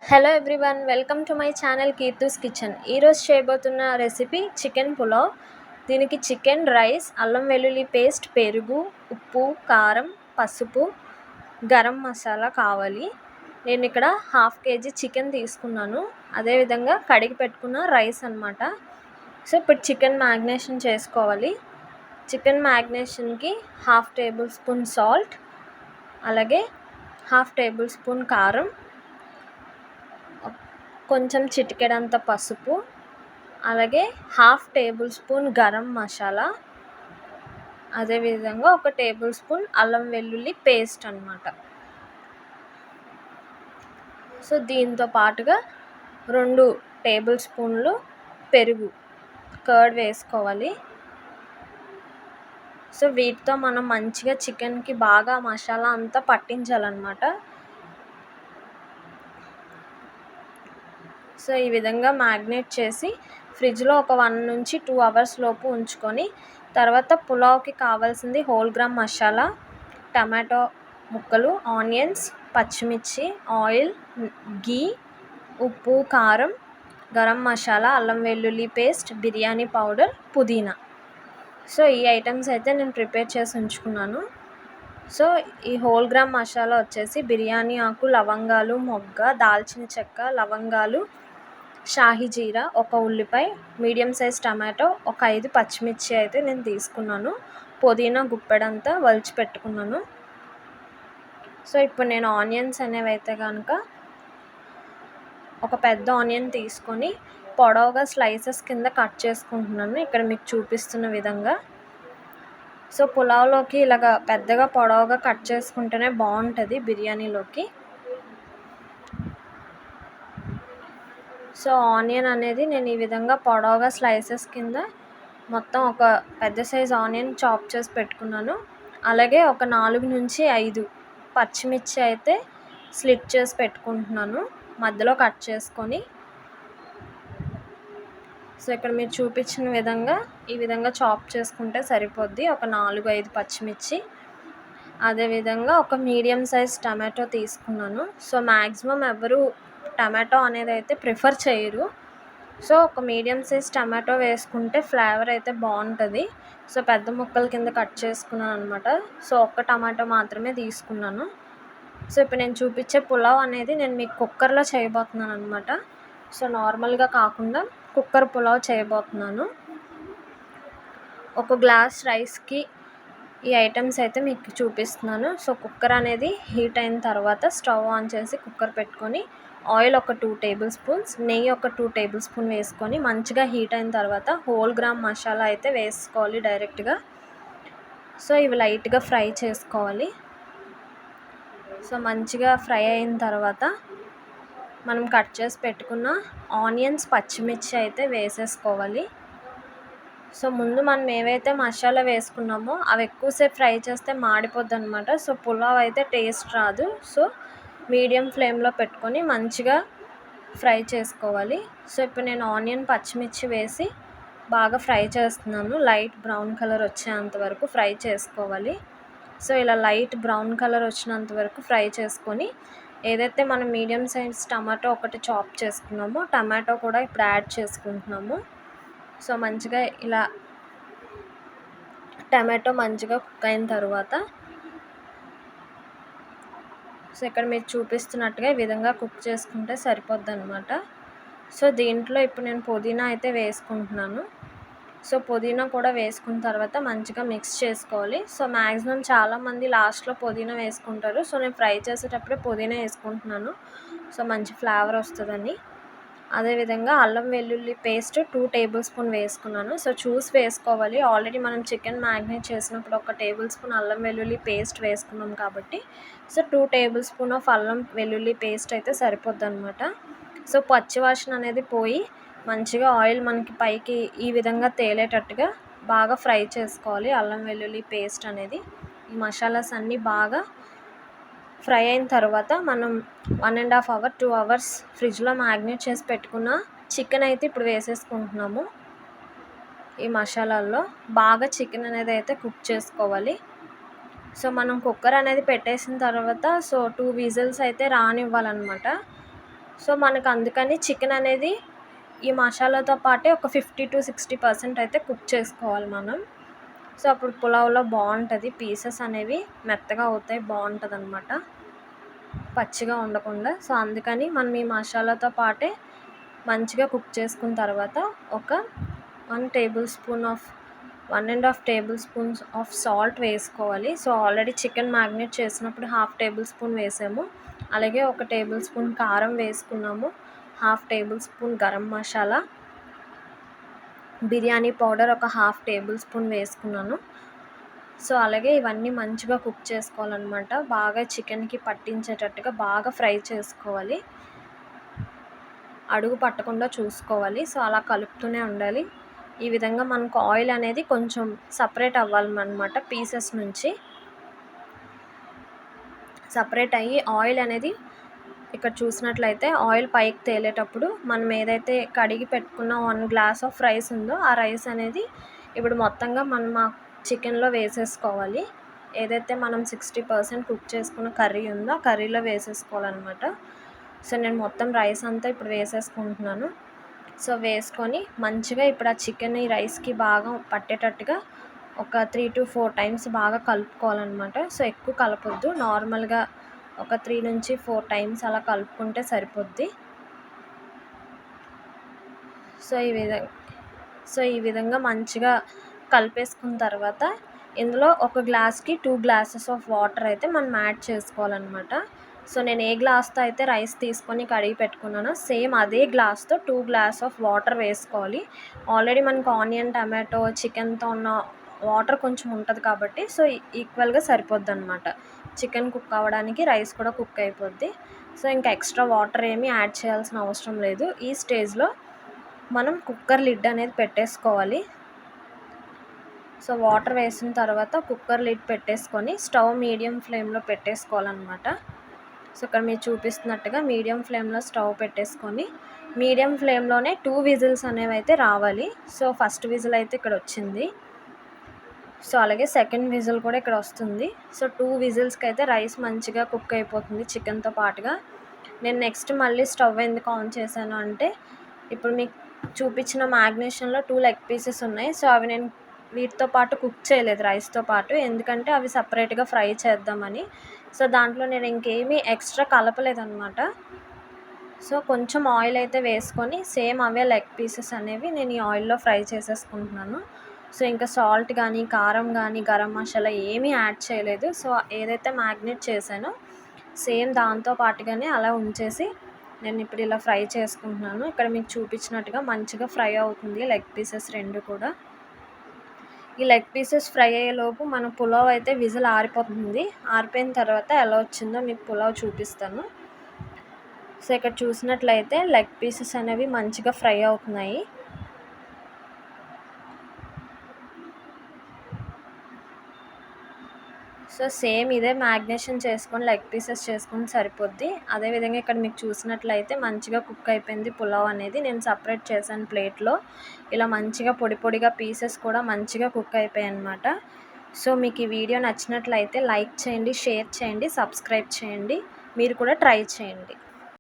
Hello everyone, welcome to my channel Keerthu's kitchen. ఈరోజు చేయబోతున్న recipe chicken pulao. దీనికి చికెన్, రైస్, అల్లం వెల్లుల్లి పేస్ట్, పెరుగు, ఉప్పు, కారం, పసుపు, గరం మసాలా కావాలి. నేను ఇక్కడ 1/2 kg చికెన్ తీసుకున్నాను. అదేవిధంగా కడిగి పెట్టుకున్న రైస్ అన్నమాట. సో ఇప్పుడు చికెన్ మ్యాగ్నేషన్ చేసుకోవాలి. చికెన్ మ్యాగ్నేషన్కి 1/2 టేబుల్ స్పూన్ సాల్ట్, అలాగే 1/2 టేబుల్ స్పూన్ కారం, కొంచెం చిటికెడంత పసుపు, అలాగే 1/2 టేబుల్ స్పూన్ గరం మసాలా, అదేవిధంగా 1 టేబుల్ స్పూన్ అల్లం వెల్లుల్లి పేస్ట్ అన్నమాట. సో దీంతో పాటుగా 2 టేబుల్ స్పూన్లు పెరుగు, కర్డ్ వేసుకోవాలి. సో వీటితో మనం మంచిగా చికెన్కి బాగా మసాలా అంతా పట్టించాలన్నమాట. సో ఈ విధంగా మ్యాగ్నేట్ చేసి ఫ్రిడ్జ్లో ఒక 1 నుంచి 2 అవర్స్ లోపు ఉంచుకొని, తర్వాత పులావ్కి కావాల్సింది హోల్ గ్రామ్ మసాలా, టమాటో ముక్కలు, ఆనియన్స్, పచ్చిమిర్చి, ఆయిల్, గీ, ఉప్పు, కారం, గరం మసాలా, అల్లం వెల్లుల్లి పేస్ట్, బిర్యానీ పౌడర్, పుదీనా. సో ఈ ఐటమ్స్ అయితే నేను ప్రిపేర్ చేసి ఉంచుకున్నాను. సో ఈ హోల్ గ్రామ్ మసాలా వచ్చేసి బిర్యానీ ఆకు, లవంగాలు, మొగ్గ, దాల్చిన చెక్క, లవంగాలు, షాహీ జీరా, 1 ఉల్లిపాయ, మీడియం సైజ్ టమాటో, ఒక 5 పచ్చిమిర్చి అయితే నేను తీసుకున్నాను. పుదీనా గుప్పెడంతా వలిచి పెట్టుకున్నాను. సో ఇప్పుడు నేను ఆనియన్స్ అనేవి అయితే కనుక ఒక పెద్ద ఆనియన్ తీసుకొని పొడవుగా స్లైసెస్ కింద కట్ చేసుకుంటున్నాను, ఇక్కడ మీకు చూపిస్తున్న విధంగా. సో పులావ్లోకి ఇలాగ పెద్దగా పొడవుగా కట్ చేసుకుంటేనే బాగుంటుంది బిర్యానీలోకి. సో ఆనియన్ అనేది నేను ఈ విధంగా పొడవుగా స్లైసెస్ కింద మొత్తం ఒక పెద్ద సైజ్ ఆనియన్ చాప్ చేసి పెట్టుకున్నాను. అలాగే ఒక 4 నుంచి 5 పచ్చిమిర్చి అయితే స్లిట్ చేసి పెట్టుకుంటున్నాను, మధ్యలో కట్ చేసుకొని. సో ఇక్కడ మీరు చూపించిన విధంగా ఈ విధంగా చాప్ చేసుకుంటే సరిపోద్ది. ఒక 4-5 పచ్చిమిర్చి, అదేవిధంగా ఒక మీడియం సైజ్ టమాటో తీసుకున్నాను. సో మ్యాక్సిమం ఎవరు టమాటో అనేది అయితే ప్రిఫర్ చేయరు. సో ఒక మీడియం సైజ్ టమాటో వేసుకుంటే ఫ్లేవర్ అయితే బాగుంటుంది. సో పెద్ద ముక్కల కింద కట్ చేసుకున్నాను అనమాట. సో 1 టమాటో మాత్రమే తీసుకున్నాను. సో ఇప్పుడు నేను చూపించే పులావ్ అనేది నేను మీకు కుక్కర్లో చేయబోతున్నాను అనమాట. సో నార్మల్గా కాకుండా కుక్కర్ పులావ్ చేయబోతున్నాను. 1 గ్లాస్ రైస్కి ఈ ఐటమ్స్ అయితే మీకు చూపిస్తున్నాను. సో కుక్కర్ అనేది హీట్ అయిన తర్వాత స్టవ్ ఆన్ చేసి కుక్కర్ పెట్టుకొని ఆయిల్ ఒక 2 టేబుల్ స్పూన్స్, నెయ్యి ఒక 2 టేబుల్ స్పూన్ వేసుకొని మంచిగా హీట్ అయిన తర్వాత హోల్ గ్రామ్ మసాలా అయితే వేసుకోవాలి డైరెక్ట్గా. సో ఇవి లైట్గా ఫ్రై చేసుకోవాలి. సో మంచిగా ఫ్రై అయిన తర్వాత మనం కట్ చేసి పెట్టుకున్న ఆనియన్స్, పచ్చిమిర్చి అయితే వేసేసుకోవాలి. సో ముందు మనం ఏవైతే మసాలా వేసుకున్నామో అవి ఎక్కువసేపు ఫ్రై చేస్తే మాడిపోద్ది అనమాట. సో పులావ్ అయితే టేస్ట్ రాదు. సో మీడియం ఫ్లేమ్లో పెట్టుకొని మంచిగా ఫ్రై చేసుకోవాలి. సో ఇప్పుడు నేను ఆనియన్, పచ్చిమిర్చి వేసి బాగా ఫ్రై చేస్తున్నాను. లైట్ బ్రౌన్ కలర్ వచ్చేంత వరకు ఫ్రై చేసుకోవాలి. సో ఇలా లైట్ బ్రౌన్ కలర్ వచ్చినంత వరకు ఫ్రై చేసుకొని, ఏదైతే మనం మీడియం సైజ్ టమాటో ఒకటి చాప్ చేసుకున్నామో టమాటో కూడా ఇప్పుడు యాడ్ చేసుకుంటున్నాము. సో మంచిగా ఇలా టమాటో మంచిగా కుక్ అయిన తర్వాత, సో ఇక్కడ మీరు చూపిస్తున్నట్టుగా ఈ విధంగా కుక్ చేసుకుంటే సరిపోద్ది అనమాట. సో దీంట్లో ఇప్పుడు నేను పుదీనా అయితే వేసుకుంటున్నాను. సో పుదీనా కూడా వేసుకున్న తర్వాత మంచిగా మిక్స్ చేసుకోవాలి. సో మ్యాక్సిమం చాలామంది లాస్ట్లో పుదీనా వేసుకుంటారు. సో నేను ఫ్రై చేసేటప్పుడే పుదీనా వేసుకుంటున్నాను, సో మంచి ఫ్లేవర్ వస్తుందని. అదేవిధంగా అల్లం వెల్లుల్లి పేస్ట్ 2 టేబుల్ స్పూన్ వేసుకున్నాను. సో చూసి వేసుకోవాలి. ఆల్రెడీ మనం చికెన్ మ్యాగ్నేట్ చేసినప్పుడు 1 టేబుల్ స్పూన్ అల్లం వెల్లుల్లి పేస్ట్ వేసుకున్నాం కాబట్టి సో 2 టేబుల్ స్పూన్ ఆఫ్ అల్లం వెల్లుల్లి పేస్ట్ అయితే సరిపోద్ది అనమాట. సో పచ్చివాసన అనేది పోయి మంచిగా ఆయిల్ మనకి పైకి ఈ విధంగా తేలేటట్టుగా బాగా ఫ్రై చేసుకోవాలి అల్లం వెల్లుల్లి పేస్ట్ అనేది. ఈ మసాలాస్ అన్నీ బాగా ఫ్రై అయిన తర్వాత మనం 1.5 అవర్ 2 అవర్స్ ఫ్రిడ్జ్లో మ్యాగ్నేట్ చేసి పెట్టుకున్న చికెన్ అయితే ఇప్పుడు వేసేసుకుంటున్నాము. ఈ మసాలాల్లో బాగా చికెన్ అనేది అయితే కుక్ చేసుకోవాలి. సో మనం కుక్కర్ అనేది పెట్టేసిన తర్వాత సో 2 విజిల్స్ అయితే రానివ్వాలన్నమాట. సో మనకు అందుకని చికెన్ అనేది ఈ మసాలాతో పాటే ఒక 50-60% అయితే కుక్ చేసుకోవాలి మనం. సో అప్పుడు పులావ్లో బాగుంటుంది, పీసెస్ అనేవి మెత్తగా అవుతాయి, బాగుంటుంది అనమాట, పచ్చిగా ఉండకుండా. సో అందుకని మనం ఈ మసాలాతో పాటే మంచిగా కుక్ చేసుకున్న తర్వాత ఒక 1 table spoon of 1.5 table spoons of salt వేసుకోవాలి. సో ఆల్రెడీ చికెన్ మ్యారినేట్ చేసినప్పుడు 1/2 టేబుల్ స్పూన్ వేసాము. అలాగే 1 టేబుల్ స్పూన్ కారం వేసుకున్నాము, 1/2 table spoon garam masala, biryani powder ఒక 1/2 టేబుల్ స్పూన్ వేసుకున్నాను. సో అలాగే ఇవన్నీ మంచిగా కుక్ చేసుకోవాలన్నమాట, బాగా చికెన్కి పట్టించేటట్టుగా బాగా ఫ్రై చేసుకోవాలి, అడుగు పట్టకుండా చూసుకోవాలి. సో అలా కలుపుతూనే ఉండాలి. ఈ విధంగా మనకు ఆయిల్ అనేది కొంచెం సపరేట్ అవ్వాలన్నమాట, పీసెస్ నుంచి సపరేట్ అయ్యి ఆయిల్ అనేది ఇక్కడ చూసినట్లయితే ఆయిల్ పైకి తేలేటప్పుడు మనం ఏదైతే కడిగి పెట్టుకున్న 1 గ్లాస్ ఆఫ్ రైస్ ఉందో ఆ రైస్ అనేది ఇప్పుడు మొత్తంగా మనం ఆ చికెన్లో వేసేసుకోవాలి. ఏదైతే మనం 60% కుక్ చేసుకున్న కర్రీ ఉందో ఆ కర్రీలో వేసేసుకోవాలన్నమాట. సో నేను మొత్తం రైస్ అంతా ఇప్పుడు వేసేసుకుంటున్నాను. సో వేసుకొని మంచిగా ఇప్పుడు ఆ చికెన్ ఈ రైస్కి బాగా పట్టేటట్టుగా ఒక 3-4 టైమ్స్ బాగా కలుపుకోవాలన్నమాట. సో ఎక్కువ కలపొద్దు, నార్మల్గా ఒక 3-4 టైమ్స్ అలా కలుపుకుంటే సరిపోద్ది. సో ఈ విధంగా మంచిగా కలిపేసుకున్న తర్వాత ఇందులో ఒక గ్లాస్కి 2 గ్లాసెస్ ఆఫ్ వాటర్ అయితే మనం యాడ్ చేసుకోవాలన్నమాట. సో నేను ఏ గ్లాస్తో అయితే రైస్ తీసుకొని కడిగి పెట్టుకున్నానో సేమ్ అదే గ్లాస్తో 2 గ్లాస్ ఆఫ్ వాటర్ వేసుకోవాలి. ఆల్రెడీ మనకు ఆనియన్, టమాటో, చికెన్తో ఉన్న వాటర్ కొంచెం ఉంటుంది కాబట్టి సో ఈక్వల్గా సరిపోద్ది అనమాట. చికెన్ కుక్ అవ్వడానికి రైస్ కూడా కుక్ అయిపోద్ది. సో ఇంకా ఎక్స్ట్రా వాటర్ ఏమీ యాడ్ చేయాల్సిన అవసరం లేదు. ఈ స్టేజ్లో మనం కుక్కర్ లిడ్ అనేది పెట్టేసుకోవాలి. సో వాటర్ వేసిన తర్వాత కుక్కర్ లిడ్ పెట్టేసుకొని స్టవ్ మీడియం ఫ్లేమ్లో పెట్టేసుకోవాలన్నమాట. సో ఇక్కడ మీరు చూపిస్తున్నట్టుగా మీడియం ఫ్లేమ్లో స్టవ్ పెట్టేసుకొని మీడియం ఫ్లేమ్లోనే 2 విజిల్స్ అనేవి అయితే రావాలి. సో ఫస్ట్ విజిల్ అయితే ఇక్కడ వచ్చింది. సో అలాగే సెకండ్ విజిల్ కూడా ఇక్కడ వస్తుంది. సో 2 విజిల్స్కి అయితే రైస్ మంచిగా కుక్ అయిపోతుంది చికెన్తో పాటుగా. నేను నెక్స్ట్ మళ్ళీ స్టవ్ ఎందుకు ఆన్ చేశాను అంటే ఇప్పుడు మీకు చూపించిన మ్యాగ్నేషన్లో 2 లెగ్ పీసెస్ ఉన్నాయి. సో అవి నేను వీటితో పాటు కుక్ చేయలేదు రైస్తో పాటు, ఎందుకంటే అవి సపరేట్గా ఫ్రై చేద్దామని. సో దాంట్లో నేను ఇంకేమీ ఎక్స్ట్రా కలపలేదన్నమాట. సో కొంచెం ఆయిల్ అయితే వేసుకొని సేమ్ అవే లెగ్ పీసెస్ అనేవి నేను ఈ ఆయిల్లో ఫ్రై చేసేసుకుంటున్నాను. సో ఇంకా సాల్ట్ కానీ, కారం కానీ, గరం మసాలా ఏమీ యాడ్ చేయలేదు. సో ఏదైతే మ్యాగ్నేట్ చేశానో సేమ్ దాంతో పాటుగానే అలా ఉంచేసి నేను ఇప్పుడు ఇలా ఫ్రై చేసుకుంటున్నాను. ఇక్కడ మీకు చూపించినట్టుగా మంచిగా ఫ్రై అవుతుంది లెగ్ పీసెస్ 2 కూడా. ఈ లెగ్ పీసెస్ ఫ్రై అయ్యేలోపు మన పులావ్ అయితే విజిల్ ఆరిపోతుంది. ఆరిపోయిన తర్వాత ఎలా వచ్చిందో మీకు పులావ్ చూపిస్తాను. సో ఇక్కడ చూసినట్లయితే లెగ్ పీసెస్ అనేవి మంచిగా ఫ్రై అవుతున్నాయి. సో సేమ్ ఇదే మ్యాగ్నేషన్ చేసుకొని లెగ్ పీసెస్ చేసుకొని సరిపోద్ది. అదేవిధంగా ఇక్కడ మీకు చూసినట్లయితే మంచిగా కుక్ అయిపోయింది పులావ్ అనేది. నేను సపరేట్ చేశాను ప్లేట్లో. ఇలా మంచిగా పొడి పొడిగా పీసెస్ కూడా మంచిగా కుక్ అయిపోయాయి అన్నమాట. సో మీకు ఈ వీడియో నచ్చినట్లయితే లైక్ చేయండి, షేర్ చేయండి, సబ్స్క్రైబ్ చేయండి. మీరు కూడా ట్రై చేయండి.